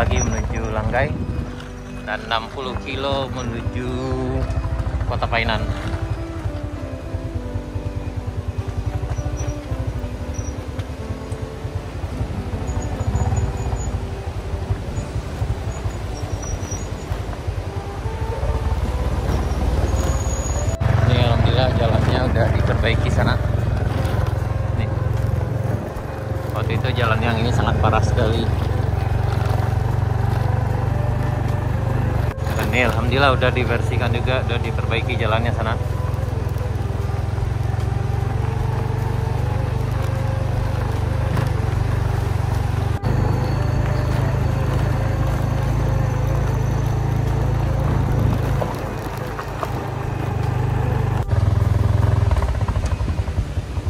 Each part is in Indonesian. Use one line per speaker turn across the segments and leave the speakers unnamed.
lagi menuju Langgai dan 60 kilo menuju Kota Painan. Ini alhamdulillah jalannya udah diperbaiki sana. Nih. Waktu itu jalan yang ini sangat parah sekali. Ini alhamdulillah udah dibersihkan juga, udah diperbaiki jalannya sana.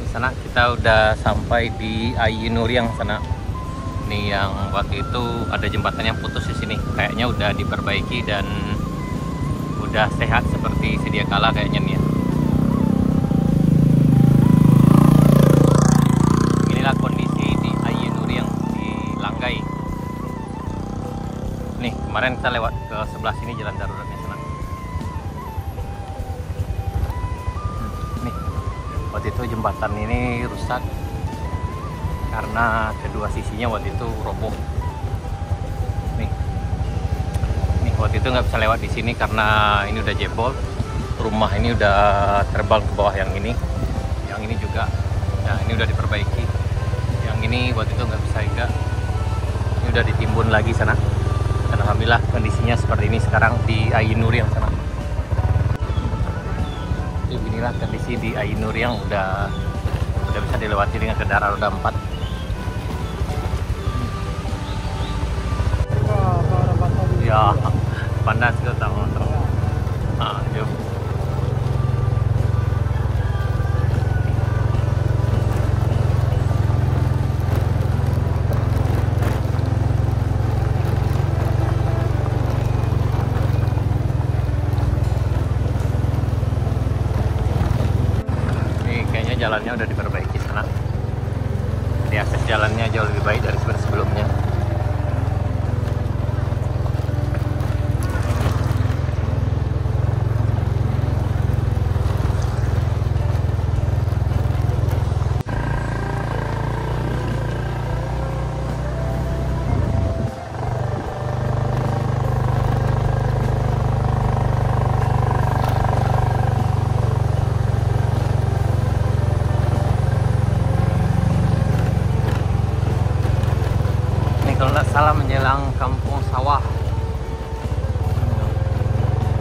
Di sana kita udah sampai di Ayinuriang sana. Ini yang waktu itu ada jembatan yang putus di sini, kayaknya udah diperbaiki dan udah sehat seperti sedia kala kayaknya nih ya. Inilah kondisi di Ayinuriang di Langgai. Nih kemarin kita lewat ke sebelah sini jalan daruratnya sana. Nih waktu itu jembatan ini rusak karena kedua sisinya waktu itu roboh. Nih waktu itu nggak bisa lewat di sini karena ini udah jebol. Rumah ini udah terbang ke bawah yang ini juga. Nah ini udah diperbaiki. Yang ini waktu itu nggak bisa juga. Ini udah ditimbun lagi sana. Dan alhamdulillah kondisinya seperti ini sekarang di Ayinuriang sana. Jadi inilah kondisi di Ayinuriang udah bisa dilewati dengan kendaraan roda 4. Ya, panas ke tahu. Yuk. Ini kayaknya jalannya udah diperbaiki sana. Di akses jalannya jauh lebih baik dari sebelumnya. Kalau nggak salah menjelang Kampung Sawah,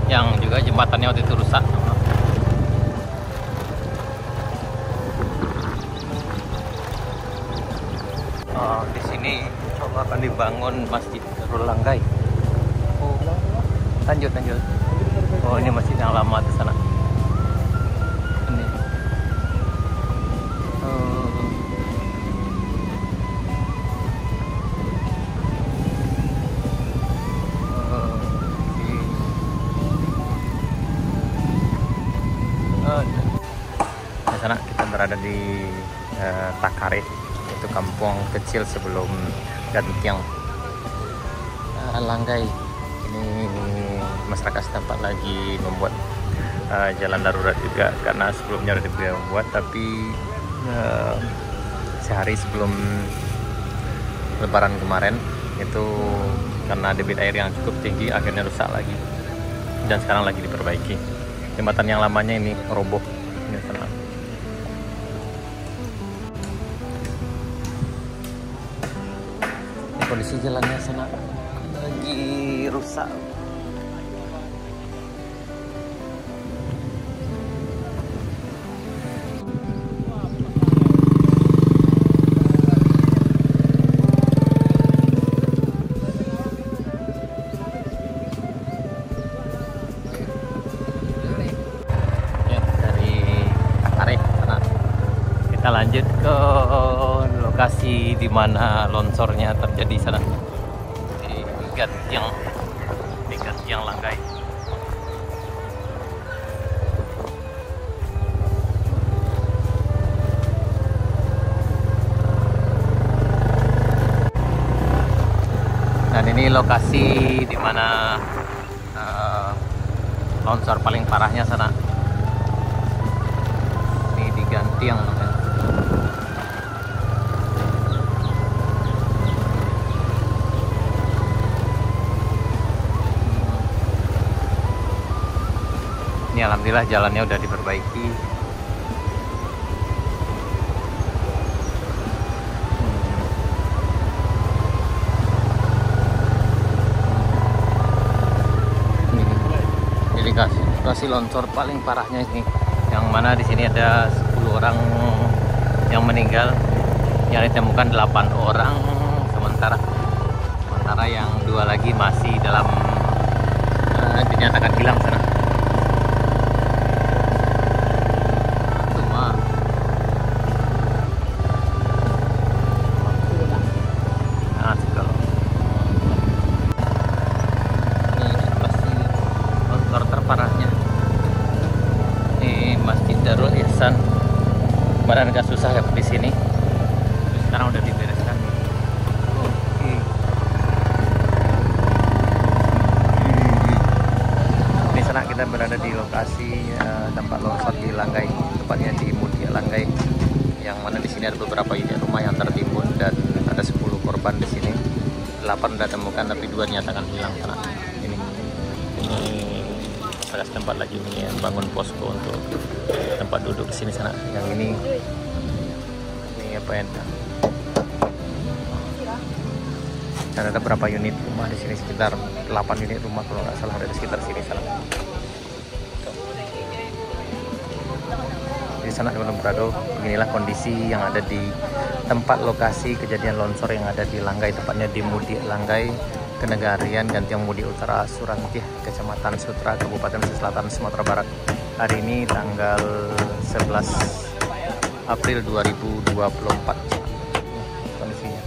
yang juga jembatannya waktu itu rusak. Di sini coba akan dibangun Masjid Darul Langgai. Oh, lanjut. Oh, ini masjid yang lama di sana. Ini. Di sana kita berada di Takare, itu kampung kecil sebelum Gantiang. Langgai ini masyarakat setempat lagi membuat jalan darurat juga karena sebelumnya sudah dibuat, tapi sehari sebelum Lebaran kemarin itu karena debit air yang cukup tinggi akhirnya rusak lagi dan sekarang lagi diperbaiki. Jembatan yang lamanya ini roboh. Ini sana. Ini kondisi jalannya sana lagi rusak. Kita lanjut ke lokasi di mana longsornya terjadi sana di Gantiang Langgai. Nah ini lokasi di mana longsor paling parahnya sana. Ini diganti yang namanya. Ini alhamdulillah jalannya udah diperbaiki. Lokasi longsor paling parahnya ini, yang mana di sini ada 10 orang yang meninggal, yang ditemukan 8 orang, sementara yang 2 lagi masih dalam dinyatakan hilang sana. Kemarin agak susah ya di sini, sekarang udah dibereskan. Oke. Di sana kita berada di lokasi tempat longsor di Langgai, tepatnya di Mudia Langgai, yang mana di sini ada beberapa unit rumah yang tertimbun dan ada 10 korban di sini. 8 sudah temukan tapi 2 dinyatakan hilang sana. Ini masyarakat tempat lagi bangun posko untuk tempat duduk di sini sana. Yang ini apa ya? Dan ada berapa unit rumah di sini, sekitar 8 unit rumah kalau nggak salah, ada di sekitar sini sana. Di sana teman-teman berado, beginilah kondisi yang ada di tempat lokasi kejadian longsor yang ada di Langgai, tepatnya di Mudia Langgai, Kenegarian Gantiang Mudia Utara, Surantih, Kecamatan Sutra, Kabupaten Selatan, Sumatera Barat. Hari ini tanggal 11 April 2024 kondisinya.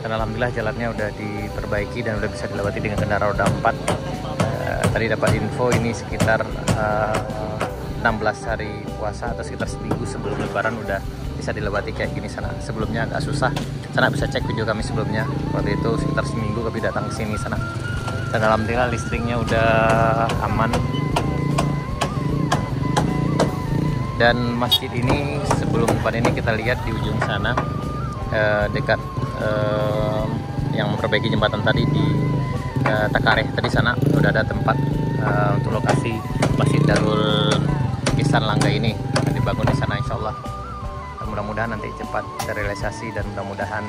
Dan alhamdulillah jalannya udah diperbaiki dan udah bisa dilewati dengan kendaraan roda 4. Tadi dapat info ini sekitar 16 hari puasa atau sekitar seminggu sebelum lebaran udah bisa dilewati kayak gini sana. Sebelumnya agak susah. Sana bisa cek video kami sebelumnya. Waktu itu sekitar seminggu kami datang ke sini sana. Dan alhamdulillah listriknya udah aman. Dan masjid ini sebelum depan ini kita lihat di ujung sana dekat yang memperbaiki jembatan tadi di Takareh tadi sana udah ada tempat untuk lokasi Masjid Darul Ihsan Langgai ini akan dibangun di sana insya Allah. Mudah-mudahan nanti cepat terrealisasi dan mudah-mudahan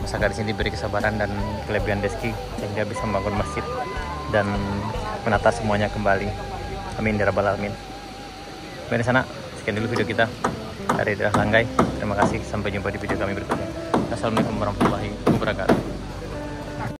masyarakat di sini diberi kesabaran dan kelebihan rezeki sehingga bisa membangun masjid dan menata semuanya kembali. Amin ya rabbal alamin. Di sana, sekian dulu video kita dari daerah Langgai. Terima kasih, sampai jumpa di video kami berikutnya. Assalamualaikum warahmatullahi wabarakatuh.